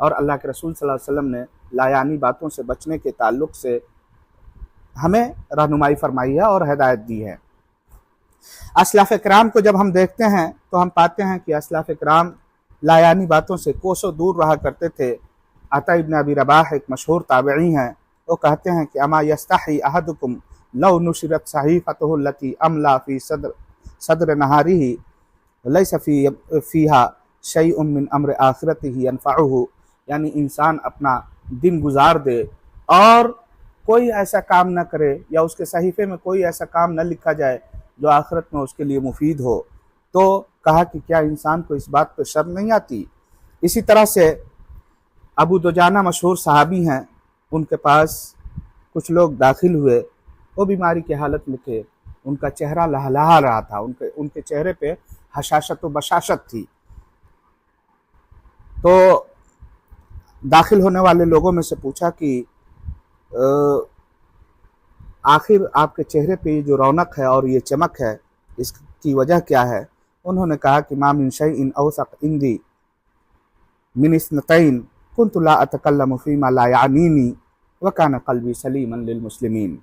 اور اللہ کے رسول صلی اللہ علیہ وسلم نے لایانی باتوں سے بچنے کے تعلق سے ہمیں رہنمائی فرمائی ہے اور ہدایت دی ہے۔ اسلاف کرام کو جب ہم دیکھتے ہیں تو ہم پاتے ہیں کہ اسلاف کرام لایانی باتوں سے کوسوں دور رہا کرتے تھے۔ عطا ابن ابی رباح ایک مشہور تابعی ہیں، وہ کہتے ہیں کہ اما یستحی احدکم لو نشرت صحیفته التي املا فی صدر نہارہ لیس فیہا شیء من امر آخرتہ ینفعہ، یعنی انسان اپنا دن گزار دے اور کوئی ایسا کام نہ کرے یا اس کے صحیفے میں کوئی ایسا کام نہ لکھا جائے جو آخرت میں اس کے لیے مفید ہو، تو کہا کہ کیا انسان کو اس بات پہ شرم نہیں آتی؟ اسی طرح سے ابو دجانہ مشہور صحابی ہیں، ان کے پاس کچھ لوگ داخل ہوئے، وہ بیماری کی حالت میں تھے، ان کا چہرہ لہلہا رہا تھا، ان کے چہرے پہ حشاشت و بشاشت تھی۔ تو داخل ہونے والے لوگوں میں سے پوچھا کہ آخر آپ کے چہرے پہ یہ جو رونق ہے اور یہ چمک ہے، اس کی وجہ کیا ہے؟ انہوں نے کہا کہ ما من شیء اوثق عندی من اثنتین کنت لا اتکلم فیما لا یعنینی وکان قلبی سلیما للمسلمین،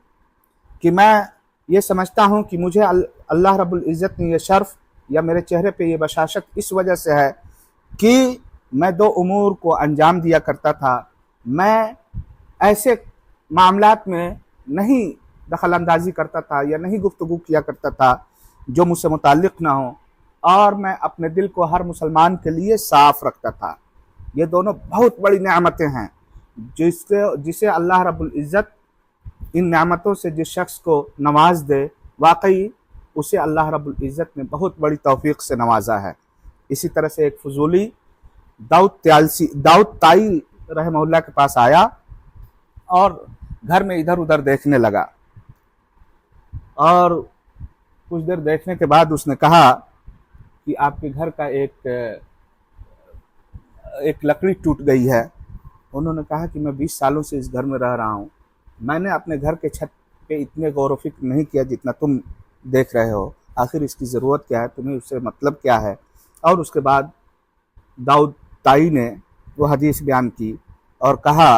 کہ میں یہ سمجھتا ہوں کہ مجھے اللہ رب العزت نے یہ شرف یا میرے چہرے پہ یہ بشاشت اس وجہ سے ہے کہ میں دو امور کو انجام دیا کرتا تھا، میں ایسے معاملات میں نہیں دخل اندازی کرتا تھا یا نہیں گفتگو کیا کرتا تھا جو مجھ سے متعلق نہ ہوں، اور میں اپنے دل کو ہر مسلمان کے لیے صاف رکھتا تھا۔ یہ دونوں بہت بڑی نعمتیں ہیں جسے اللہ رب العزت ان نعمتوں سے جس شخص کو نواز دے، واقعی اسے اللہ رب العزت نے بہت بڑی توفیق سے نوازا ہے۔ اسی طرح سے ایک فضولی داؤد تائی رحمہ اللہ کے پاس آیا اور گھر میں ادھر ادھر دیکھنے لگا، اور کچھ دیر دیکھنے کے بعد اس نے کہا کہ آپ کے گھر کا ایک لکڑی ٹوٹ گئی ہے۔ انہوں نے کہا کہ میں 20 سالوں سے اس گھر میں رہ رہا ہوں، میں نے اپنے گھر کے چھت پہ اتنے غور و فکر نہیں کیا جتنا تم دیکھ رہے ہو، آخر اس کی ضرورت کیا ہے، تمہیں اس سے مطلب کیا ہے؟ اور اس کے بعد داؤد تائی نے وہ حدیث بیان کی اور کہا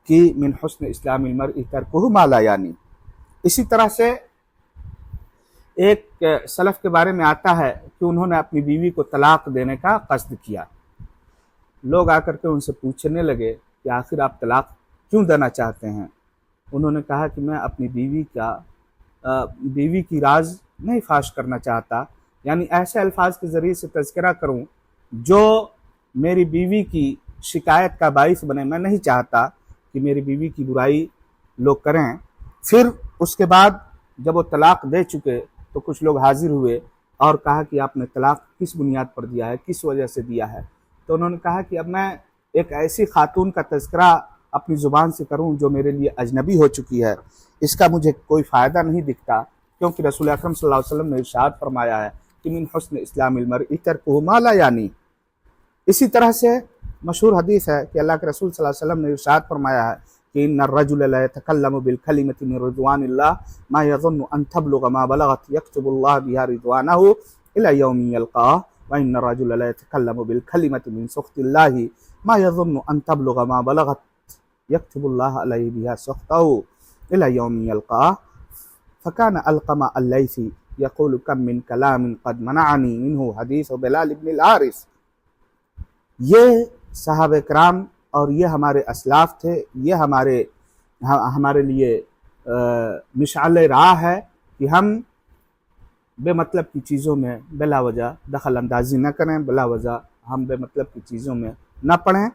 کہ من حسن اسلام المرء ترکہ ما لا یعنی۔ اسی طرح سے ایک سلف کے بارے میں آتا ہے کہ انہوں نے اپنی بیوی کو طلاق دینے کا قصد کیا۔ لوگ آ کر کے ان سے پوچھنے لگے کہ آخر آپ طلاق کیوں دینا چاہتے ہیں؟ انہوں نے کہا کہ میں اپنی بیوی کی راز نہیں فاش کرنا چاہتا، یعنی ایسے الفاظ کے ذریعے سے تذکرہ کروں جو میری بیوی کی شکایت کا باعث بنے۔ میں نہیں چاہتا کہ میری بیوی کی برائی لوگ کریں۔ پھر اس کے بعد جب وہ طلاق دے چکے تو کچھ لوگ حاضر ہوئے اور کہا کہ آپ نے طلاق کس بنیاد پر دیا ہے، کس وجہ سے دیا ہے؟ تو انہوں نے کہا کہ اب میں ایک ایسی خاتون کا تذکرہ اپنی زبان سے کروں جو میرے لیے اجنبی ہو چکی ہے، اس کا مجھے کوئی فائدہ نہیں دکھتا، کیونکہ رسول اکرم صلی اللہ علیہ وسلم نے ارشاد فرمایا ہے کہ من حسن اسلام المرء ترکہ ما لا یعنی۔ اسی طرح سے مشہور حدیث ہے کہ اللہ کے رسول صلی اللہ علیہ وسلم نے ارشاد فرمایا ہے کہ ان الرجل لا يتكلم بالكلمة من رضوان الله ما يظن ان تبلغ ما بلغت يكتب الله بها رضوانه الى يوم يلقاه وان الرجل لا يتكلم بالكلمة من سخط الله ما يظن ان تبلغ ما بلغت يكتب الله عليه بها سخطه الى يوم يلقاه فكان القما الليثي يقول كم من كلام قد منعني منه حديث بلال بن الحارث۔ یہ صحابہ کرام اور یہ ہمارے اسلاف تھے، یہ ہمارے لیے مشعل راہ ہے کہ ہم بے مطلب کی چیزوں میں بلا وجہ دخل اندازی نہ کریں، بلا وجہ ہم بے مطلب کی چیزوں میں نہ پڑھیں،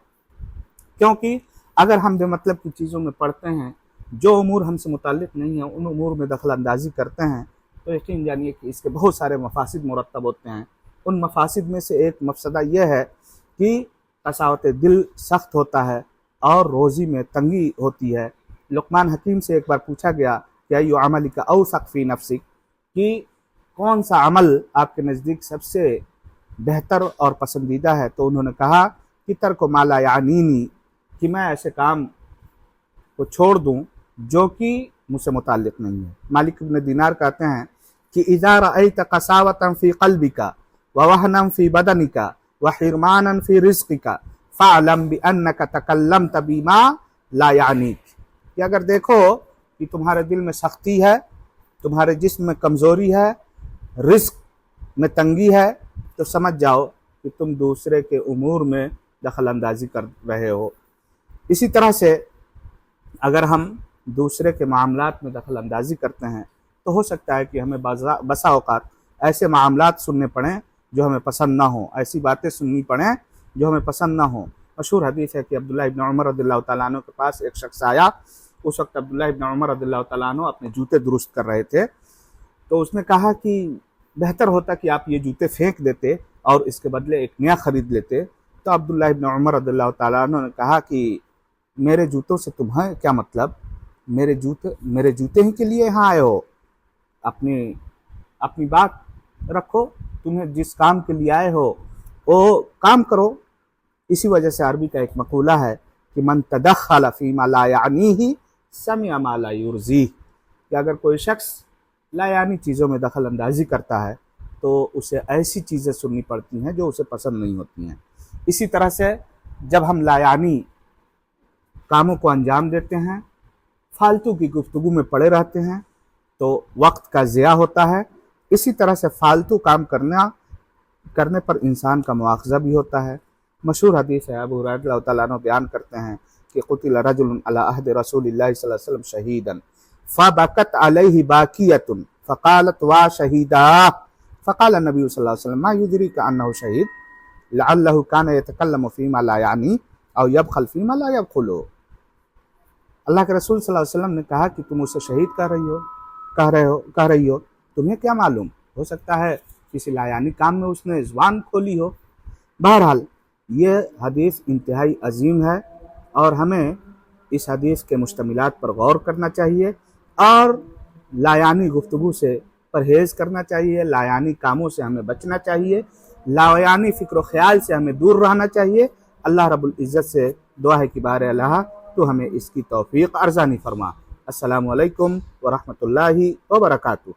کیونکہ اگر ہم بے مطلب کی چیزوں میں پڑھتے ہیں، جو امور ہم سے متعلق نہیں ہیں ان امور میں دخل اندازی کرتے ہیں، تو یقین جانیے کہ اس کے بہت سارے مفاسد مرتب ہوتے ہیں۔ ان مفاسد میں سے ایک مفسدہ یہ ہے کہ قساوت دل سخت ہوتا ہے اور روزی میں تنگی ہوتی ہے۔ لقمان حکیم سے ایک بار پوچھا گیا کہ ایو عملک اوثق فی نفسک، کہ کون سا عمل آپ کے نزدیک سب سے بہتر اور پسندیدہ ہے؟ تو انہوں نے کہا کہ ترک ما لا یعنینی، کہ میں ایسے کام کو چھوڑ دوں جو کہ مجھ سے متعلق نہیں ہے۔ مالک ابن دینار کہتے ہیں کہ اذا رأیت قساوة فی قلبک ووہنا فی بدنک وحرمانا فی رزقک فَعْلَمْ بِأَنَّكَ تَكَلَّمْتَ بِمَا لَا يَعْنِيكَ، کہ اگر دیکھو کہ تمہارے دل میں سختی ہے، تمہارے جسم میں کمزوری ہے، رزق میں تنگی ہے، تو سمجھ جاؤ کہ تم دوسرے کے امور میں دخل اندازی کر رہے ہو۔ اسی طرح سے اگر ہم دوسرے کے معاملات میں دخل اندازی کرتے ہیں تو ہو سکتا ہے کہ ہمیں بسا اوقات ایسے معاملات سننے پڑیں جو ہمیں پسند نہ ہوں، ایسی باتیں سننی پڑیں جو ہمیں پسند نہ ہوں۔ مشہور حدیث ہے کہ عبداللہ ابن عمر رضی اللہ تعالیٰ عنہ کے پاس ایک شخص آیا، اس وقت عبداللہ ابن عمر رضی اللہ تعالیٰ عنہ اپنے جوتے درست کر رہے تھے، تو اس نے کہا کہ بہتر ہوتا کہ آپ یہ جوتے پھینک دیتے اور اس کے بدلے ایک نیا خرید لیتے۔ تو عبداللہ ابن عمر رضی اللہ تعالیٰ عنہ نے کہا کہ میرے جوتوں سے تمہیں کیا مطلب، میرے جوتے ہی کے لیے یہاں آئے ہو، اپنی بات رکھو، تمہیں جس کام کے لیے آئے ہو وہ کام کرو۔ اسی وجہ سے عربی کا ایک مقولہ ہے کہ من تدخل فیما لا یعنیہ سمع ما لا یرضیہ، کہ اگر کوئی شخص لا یعنی چیزوں میں دخل اندازی کرتا ہے تو اسے ایسی چیزیں سننی پڑتی ہیں جو اسے پسند نہیں ہوتی ہیں۔ اسی طرح سے جب ہم لا یعنی کاموں کو انجام دیتے ہیں، فالتو کی گفتگو میں پڑے رہتے ہیں تو وقت کا ضیاع ہوتا ہے۔ اسی طرح سے فالتو کام کرنے پر انسان کا مواخذہ بھی ہوتا ہے۔ مشہور حدیث ہے، ابو ہریرہ رضی اللہ تعالیٰ عنہ بیان کرتے ہیں کہ قتل رجل علی عہد رسول اللہ صلی اللہ علیہ وسلم شہیدا فبکت علیہ باکیۃ فقالت وا شہیدا، فقال النبی صلی اللہ علیہ وسلم ما یدریک انہ شہید لعلہ کان یتکلم فیما لا یعنی او یبخل فیما لا یبخل۔ اللہ کے رسول صلی اللہ علیہ وسلم نے کہا کہ تم اسے شہید کہہ رہی ہو، تمہیں کیا معلوم، ہو سکتا ہے کسی لایانی کام میں اس نے زبان کھولی ہو۔ بہرحال یہ حدیث انتہائی عظیم ہے اور ہمیں اس حدیث کے مشتملات پر غور کرنا چاہیے اور لایانی گفتگو سے پرہیز کرنا چاہیے، لایانی کاموں سے ہمیں بچنا چاہیے، لایانی فکر و خیال سے ہمیں دور رہنا چاہیے۔ اللہ رب العزت سے دعا ہے کہ بار اللہ تو ہمیں اس کی توفیق ارزانی فرما۔ السلام علیکم ورحمۃ اللہ وبرکاتہ۔